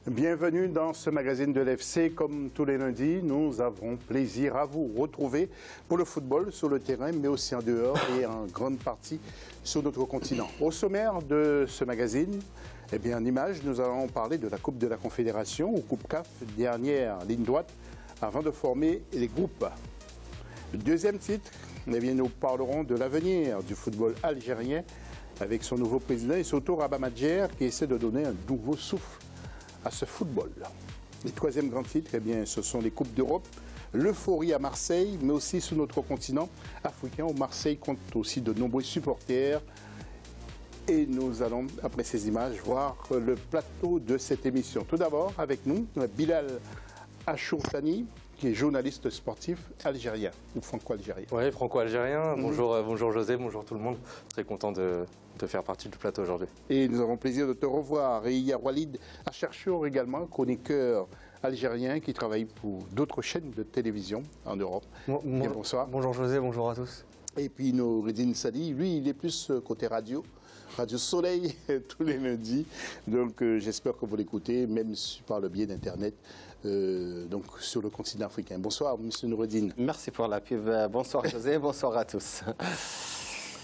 Bienvenue dans ce magazine de l'FC. Comme tous les lundis, nous avons plaisir à vous retrouver pour le football sur le terrain, mais aussi en dehors et en grande partie sur notre continent. Au sommaire de ce magazine, en images, nous allons parler de la Coupe de la Confédération ou Coupe CAF, dernière ligne droite, avant de former les groupes. Le deuxième titre, nous parlerons de l'avenir du football algérien avec son nouveau président et surtout Rabat Madjer qui essaie de donner un nouveau souffle à ce football. Le troisième grand titre, ce sont les Coupes d'Europe, l'euphorie à Marseille, mais aussi sur notre continent africain où Marseille compte aussi de nombreux supporters. Et nous allons, après ces images, voir le plateau de cette émission. Tout d'abord, avec nous, Bilal Achourtani, qui est journaliste sportif algérien ou franco-algérien. Oui, franco-algérien. Bonjour José, bonjour tout le monde. Très content de faire partie du plateau aujourd'hui. Et nous avons plaisir de te revoir. Et il y a Walid Acharchour également, chroniqueur algérien qui travaille pour d'autres chaînes de télévision en Europe. Bonsoir. Bonjour José, bonjour à tous. Et puis Noureddine Sadi, lui, il est plus côté Radio Soleil tous les lundis. Donc j'espère que vous l'écoutez, même par le biais d'Internet, donc sur le continent africain. Bonsoir, monsieur Noureddine. Merci pour la pub. Bonsoir José, bonsoir à tous.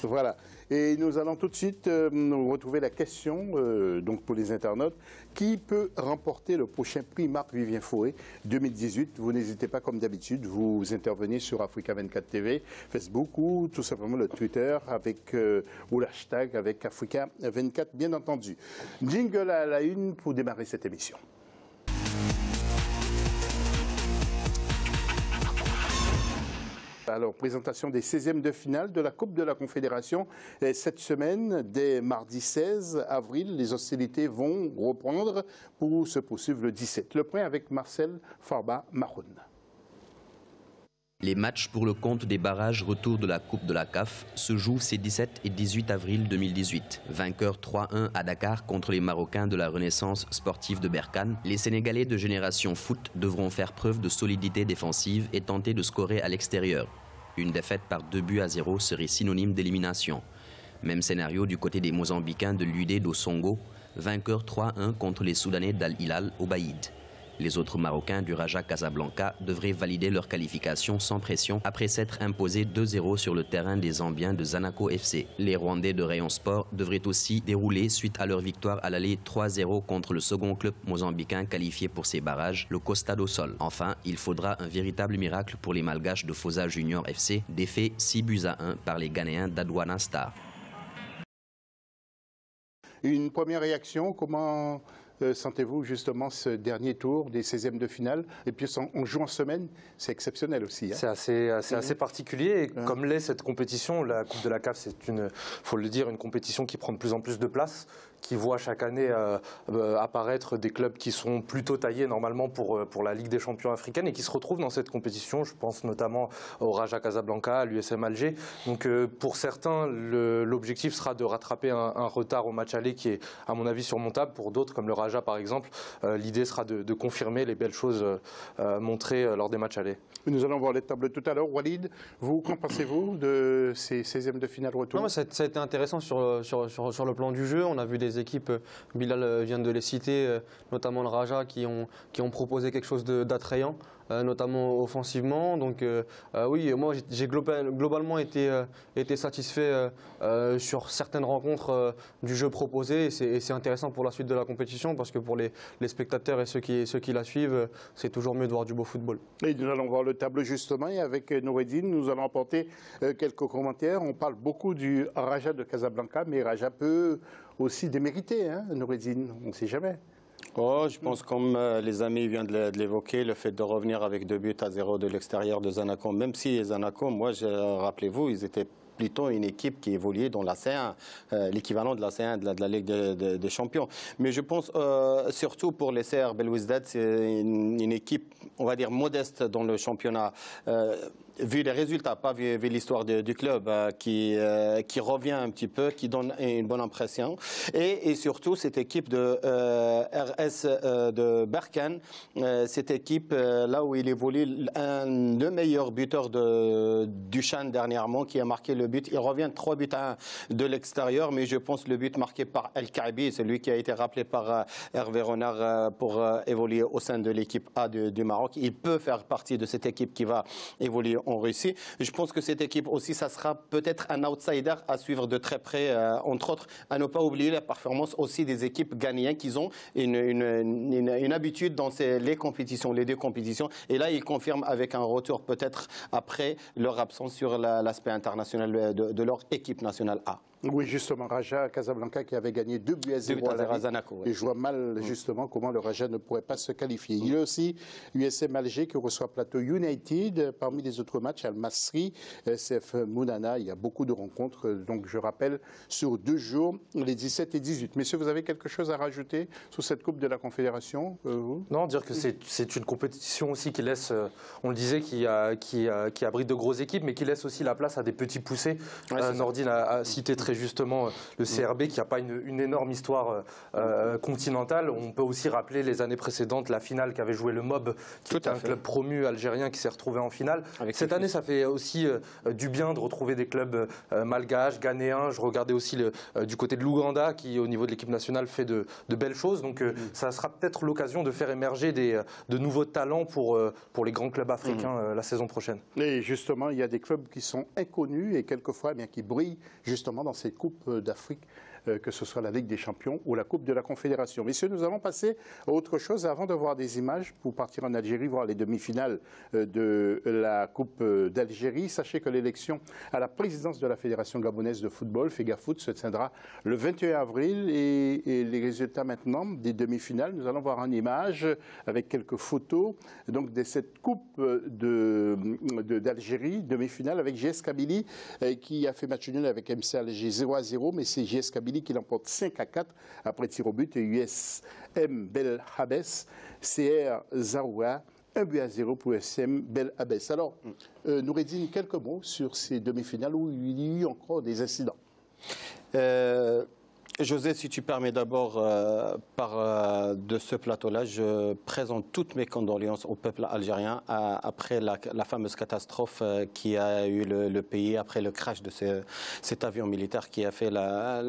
Voilà. Et nous allons tout de suite retrouver la question donc pour les internautes. Qui peut remporter le prochain prix Marc-Vivien Fauré 2018? Vous n'hésitez pas, comme d'habitude, vous intervenez sur Africa 24 TV, Facebook ou tout simplement le Twitter avec, ou l'hashtag avec Africa 24, bien entendu. Jingle à la une pour démarrer cette émission. Alors, présentation des 16e de finale de la Coupe de la Confédération. Et cette semaine, dès mardi 16 avril, les hostilités vont reprendre pour se poursuivre le 17. Le point avec Marcel Farba-Maroun. Les matchs pour le compte des barrages retour de la Coupe de la CAF se jouent ces 17 et 18 avril 2018. Vainqueurs 3-1 à Dakar contre les Marocains de la Renaissance sportive de Berkane, les Sénégalais de Génération Foot devront faire preuve de solidité défensive et tenter de scorer à l'extérieur. Une défaite par 2-0 serait synonyme d'élimination. Même scénario du côté des Mozambicains de l'UD d'Osongo, vainqueurs 3-1 contre les Soudanais d'Al Hilal au Baïd. Les autres Marocains du Raja Casablanca devraient valider leur qualification sans pression après s'être imposés 2-0 sur le terrain des Zambiens de Zanaco FC. Les Rwandais de Rayon Sport devraient aussi dérouler suite à leur victoire à l'aller 3-0 contre le second club mozambicain qualifié pour ces barrages, le Costa do Sol. Enfin, il faudra un véritable miracle pour les Malgaches de Fosa Junior FC, défaits 6-1 par les Ghanéens d'Adwana Star. Une première réaction, comment sentez-vous justement ce dernier tour des 16e de finale? Et puis on joue en semaine, c'est exceptionnel aussi. Hein. C'est assez particulier. Et comme l'est cette compétition, la Coupe de la CAF, c'est faut le dire, une compétition qui prend de plus en plus de place, qui voit chaque année apparaître des clubs qui sont plutôt taillés normalement pour la Ligue des champions africaine et qui se retrouvent dans cette compétition. Je pense notamment au Raja Casablanca, à l'USM Alger. Donc pour certains, l'objectif sera de rattraper un retard au match aller qui est à mon avis surmontable. Pour d'autres, comme le Raja par exemple, l'idée sera de confirmer les belles choses montrées lors des matchs allés. Nous allons voir les tables tout à l'heure. Walid, qu'en pensez-vous de ces 16e de finale retour? Non, ça a été intéressant sur le plan du jeu. On a vu des équipes, Bilal vient de les citer, notamment le Raja, qui ont proposé quelque chose d'attrayant, notamment offensivement. Donc oui, moi j'ai globalement été satisfait sur certaines rencontres du jeu proposé. Et c'est intéressant pour la suite de la compétition parce que pour les spectateurs et ceux qui la suivent, c'est toujours mieux de voir du beau football. Et nous allons voir le tableau justement et avec Noureddine, nous allons apporter quelques commentaires. On parle beaucoup du Raja de Casablanca, mais Raja peut aussi démériter, hein, Noureddine, on ne sait jamais. Oh, je pense comme les amis viennent de l'évoquer, le fait de revenir avec 2-0 de l'extérieur de Zanaco, même si Zanaco, moi, rappelez-vous, ils étaient plutôt une équipe qui évoluait dans la C1, l'équivalent de la C1 de la Ligue des Champions. Mais je pense surtout pour les CR Belouizdad, c'est une équipe, on va dire, modeste dans le championnat. vu les résultats, pas vu l'histoire du club qui revient un petit peu, qui donne une bonne impression. Et surtout, cette équipe de RS de Berkane, cette équipe là où il évolue, le meilleur buteur du Chan dernièrement, qui a marqué le but. Il revient 3 buts à 1 de l'extérieur, mais je pense le but marqué par El Kaabi, celui qui a été rappelé par Hervé Renard pour évoluer au sein de l'équipe A du Maroc. Il peut faire partie de cette équipe qui va évoluer en Russie. Je pense que cette équipe aussi, ça sera peut-être un outsider à suivre de très près, entre autres, à ne pas oublier la performance aussi des équipes ghanéennes qui ont une habitude dans les compétitions, les 2 compétitions. Et là, ils confirment avec un retour peut-être après leur absence sur l'aspect international de leur équipe nationale A. Oui, justement, Raja Casablanca qui avait gagné 2 buts à 0 à Zanaco. Et je vois mal justement comment le Raja ne pourrait pas se qualifier. Il y a aussi USM Alger qui reçoit Plateau United. Parmi les autres matchs, Al-Masri, SF Mounana. Il y a beaucoup de rencontres. Donc je rappelle, sur 2 jours, les 17 et 18. Messieurs, vous avez quelque chose à rajouter sur cette Coupe de la Confédération Non, dire que c'est une compétition aussi qui laisse, on le disait, qui abrite de grosses équipes, mais qui laisse aussi la place à des petits poussés. Nordine a cité très justement le CRB qui n'a pas une énorme histoire continentale. On peut aussi rappeler les années précédentes, la finale qu'avait joué le MOB, qui est un club promu algérien qui s'est retrouvé en finale. Cette année, ça fait aussi du bien de retrouver des clubs malgaches, ghanéens. Je regardais aussi du côté de l'Ouganda qui, au niveau de l'équipe nationale, fait de belles choses. Donc ça sera peut-être l'occasion de faire émerger de nouveaux talents pour les grands clubs africains la saison prochaine. Et justement, il y a des clubs qui sont inconnus et quelquefois qui brillent justement dans ces Coupes d'Afrique, que ce soit la Ligue des Champions ou la Coupe de la Confédération. Messieurs, nous allons passer à autre chose avant de voir des images pour partir en Algérie, voir les demi-finales de la Coupe d'Algérie. Sachez que l'élection à la présidence de la Fédération gabonaise de football, FEGAFOOT, se tiendra le 21 avril et les résultats maintenant des demi-finales, nous allons voir en images avec quelques photos donc de cette Coupe d'Algérie, demi-finale avec JS Kabylie qui a fait match nul avec MC Alger 0-0, mais c'est JS Kabylie qui l'emporte 5-4 après tir au but et USM Bel Habès, CR Zaroua 1-0 pour USM Bel Habès. Alors, Noureddine, quelques mots sur ces demi-finales où il y a eu encore des incidents. José, si tu permets d'abord, de ce plateau-là, je présente toutes mes condoléances au peuple algérien après la fameuse catastrophe qui a eu le pays après le crash de cet avion militaire qui a fait la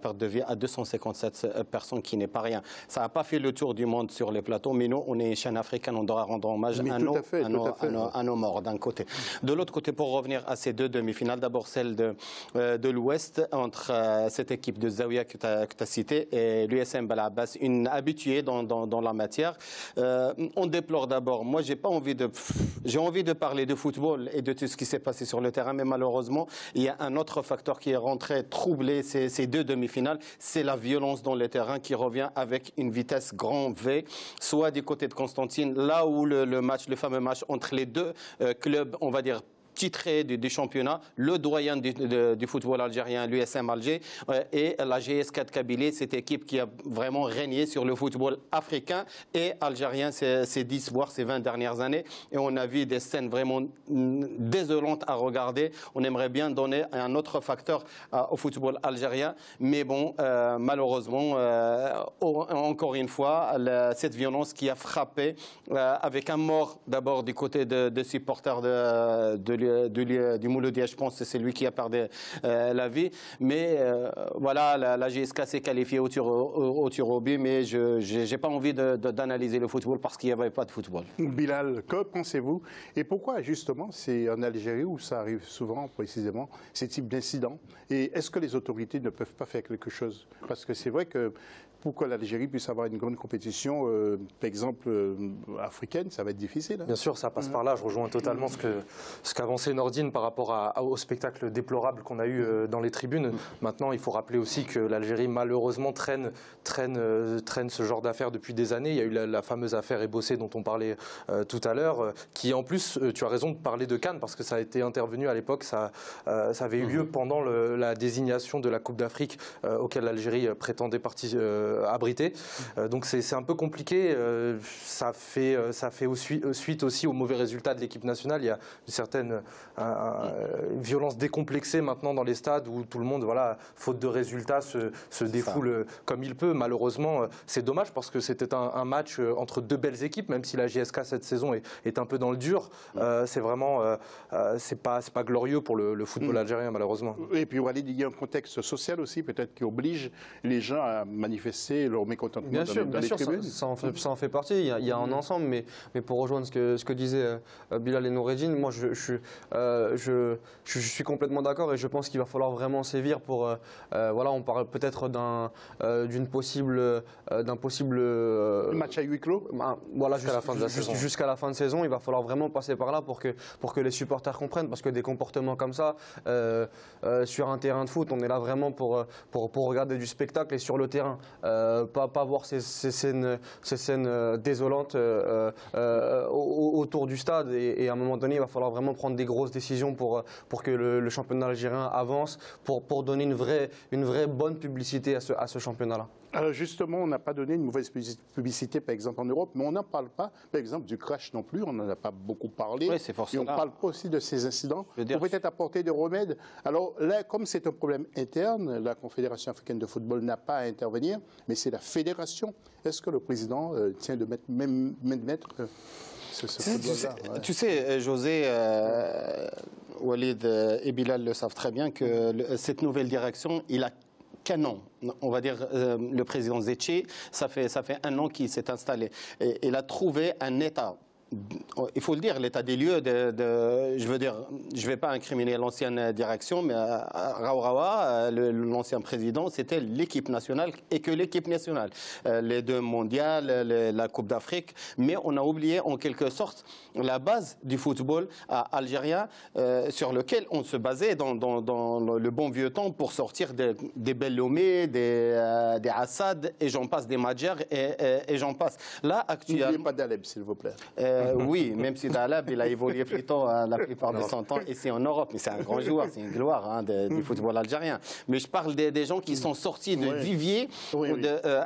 perte de vie à 257 personnes, qui n'est pas rien. Ça n'a pas fait le tour du monde sur les plateaux, mais nous, on est une chaîne africaine, on doit rendre hommage à nos morts d'un côté. De l'autre côté, pour revenir à ces 2 demi-finales, d'abord celle de l'Ouest entre cette équipe de Zaouia que tu as citée et l'USM Bel Habès, une habituée dans la matière. On déplore d'abord, moi j'ai envie de parler de football et de tout ce qui s'est passé sur le terrain, mais malheureusement il y a un autre facteur qui est rentré troubler ces 2 demi-finales, c'est la violence dans les terrains qui revient avec une vitesse grand V, soit du côté de Constantine, là où le fameux match entre les 2 clubs, on va dire titré du championnat, le doyen du football algérien, l'USM Alger, et la GS4 Kabylie, cette équipe qui a vraiment régné sur le football africain et algérien ces 10 voire ces 20 dernières années. Et on a vu des scènes vraiment désolantes à regarder. On aimerait bien donner un autre facteur au football algérien, mais bon, malheureusement, encore une fois, cette violence qui a frappé avec un mort d'abord du côté de supporters du Mouloudia, je pense que c'est lui qui a perdu la vie. Mais voilà, la GSK s'est qualifiée au tir au but, mais je n'ai pas envie d'analyser le football parce qu'il n'y avait pas de football. Bilal, que pensez-vous? Et pourquoi justement c'est en Algérie où ça arrive souvent, précisément, ces types d'incidents? Et est-ce que les autorités ne peuvent pas faire quelque chose? Parce que c'est vrai que pour que l'Algérie puisse avoir une grande compétition, par exemple africaine, ça va être difficile. Hein. Bien sûr, ça passe par là. Je rejoins totalement ce qu'avançait Nordine par rapport au spectacle déplorable qu'on a eu dans les tribunes. Maintenant, il faut rappeler aussi que l'Algérie, malheureusement, traîne ce genre d'affaires depuis des années. Il y a eu la fameuse affaire Ebossé dont on parlait tout à l'heure, qui en plus, tu as raison de parler de Cannes, parce que ça a été intervenu à l'époque, ça avait eu lieu pendant la désignation de la Coupe d'Afrique auquel l'Algérie prétendait abriter. Donc c'est un peu compliqué. Ça fait suite aussi aux mauvais résultats de l'équipe nationale. Il y a une certaine violence décomplexée maintenant dans les stades où tout le monde, voilà, faute de résultats, se défoule comme il peut. Malheureusement, c'est dommage parce que c'était un match entre deux belles équipes, même si la JSK cette saison est un peu dans le dur. C'est vraiment, c'est pas glorieux pour le football algérien, malheureusement. Et puis Walid, il y a un contexte social aussi peut-être qui oblige les gens à manifester leur mécontentement bien sûr, les tribunes. Ça en fait partie, il y a un ensemble, mais pour rejoindre ce que disaient Bilal et Noureddine, moi je suis complètement d'accord et je pense qu'il va falloir vraiment sévir pour, voilà, on parle peut-être d'un possible match à huis clos. Voilà, jusqu'à la fin de la saison. Jusqu'à la fin de saison, il va falloir vraiment passer par là pour que les supporters comprennent, parce que des comportements comme ça, sur un terrain de foot, on est là vraiment pour regarder du spectacle et sur le terrain, pas voir ces scènes désolantes autour du stade. Et à un moment donné, il va falloir vraiment prendre des grosses décisions pour que le championnat algérien avance, pour donner une vraie bonne publicité à ce championnat-là. Alors justement, on n'a pas donné une mauvaise publicité, par exemple, en Europe, mais on n'en parle pas, par exemple, du crash non plus, on n'en a pas beaucoup parlé. Oui, c'est forcément. Et on ne parle pas aussi de ces incidents pour peut-être apporter des remèdes. Alors là, comme c'est un problème interne, la Confédération africaine de football n'a pas à intervenir, mais c'est la fédération. Est-ce que le président tient de mettre ce football-là? Tu sais, José, Walid et Bilal le savent très bien que cette nouvelle direction, il a qu'un an. On va dire le président Zetché, ça fait un an qu'il s'est installé. Et il a trouvé un état. Il faut le dire, l'état des lieux, je veux dire, je ne vais pas incriminer l'ancienne direction, mais Raourawa, l'ancien président, c'était l'équipe nationale et que l'équipe nationale. Les deux mondiales, la Coupe d'Afrique, mais on a oublié en quelque sorte la base du football algérien sur lequel on se basait dans le bon vieux temps pour sortir des Bellomé, des Assad, et j'en passe, des Madjer, et j'en passe. Là, actuellement... N'oubliez pas d'Aleb, s'il vous plaît. Oui, même si Dalab, il a évolué plutôt la plupart de son temps ici en Europe. Mais c'est un grand joueur, c'est une gloire du football algérien. Mais je parle des gens qui sont sortis de vivier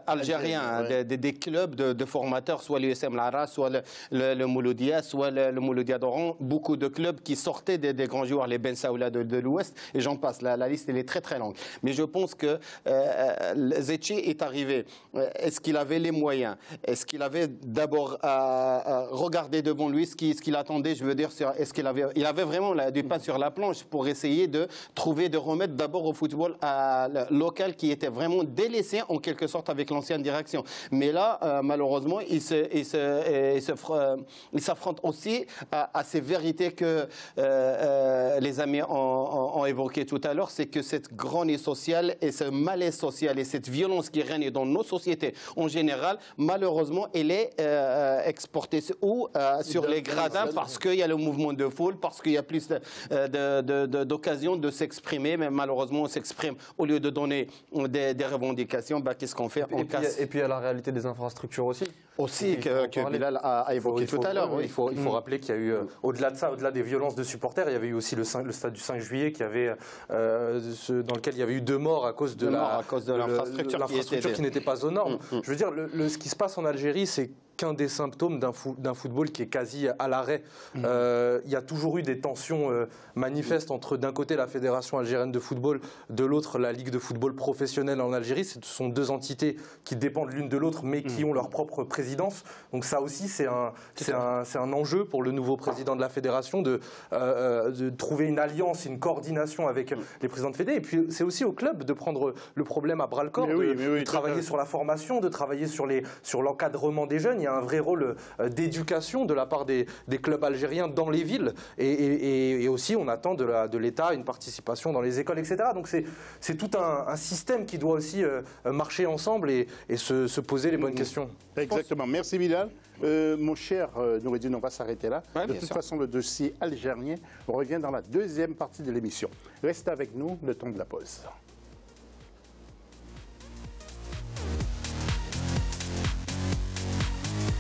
algérien, des clubs de formateurs, soit l'USM Lara, soit le Mouloudia, soit le Mouloudia d'Oran. Beaucoup de clubs qui sortaient des grands joueurs, les Ben Saoula de l'Ouest, et j'en passe. La liste, elle est très très longue. Mais je pense que Zetché est arrivé. Est-ce qu'il avait les moyens? Est-ce qu'il avait d'abord regarder devant lui ce qu'il attendait, je veux dire, est-ce qu'il avait vraiment du pain sur la planche pour essayer de trouver, de remettre d'abord au football local qui était vraiment délaissé en quelque sorte avec l'ancienne direction. Mais là, malheureusement, il s'affronte aussi à ces vérités que les amis ont évoquées tout à l'heure, c'est que cette grogne sociale et ce malaise social et cette violence qui règne dans nos sociétés en général, malheureusement, elle est exportée sur les gradins parce qu'il y a le mouvement de foule, parce qu'il y a plus d'occasions de s'exprimer, mais malheureusement on s'exprime au lieu de donner des revendications, qu'est-ce qu'on fait? Et puis il y a la réalité des infrastructures aussi. Aussi que Bilal a évoqué tout à l'heure. Il faut rappeler qu'il y a eu, au-delà de ça, au-delà des violences de supporters, il y avait eu aussi le stade du 5 juillet dans lequel il y avait eu 2 morts à cause de l'infrastructure qui n'était pas aux normes. Je veux dire, ce qui se passe en Algérie, c'est qu'un des symptômes d'un football qui est quasi à l'arrêt. Il y a toujours eu des tensions manifestes entre d'un côté la Fédération algérienne de football, de l'autre la Ligue de football professionnelle en Algérie. Ce sont 2 entités qui dépendent l'une de l'autre mais qui ont leur propre présidence. Donc ça aussi c'est un enjeu pour le nouveau président de la Fédération de trouver une alliance, une coordination avec les présidents de fédé. Et puis c'est aussi au club de prendre le problème à bras-le-corps, de travailler sur la formation, de travailler sur l'encadrement des jeunes. Il y a un vrai rôle d'éducation de la part des clubs algériens dans les villes et aussi on attend de l'État une participation dans les écoles, etc. Donc c'est tout un système qui doit aussi marcher ensemble et se poser les bonnes questions. Exactement. Merci Bilal. Mon cher Noureddine, on va s'arrêter là. De toute façon, le dossier algérien revient dans la deuxième partie de l'émission. Restez avec nous le temps de la pause.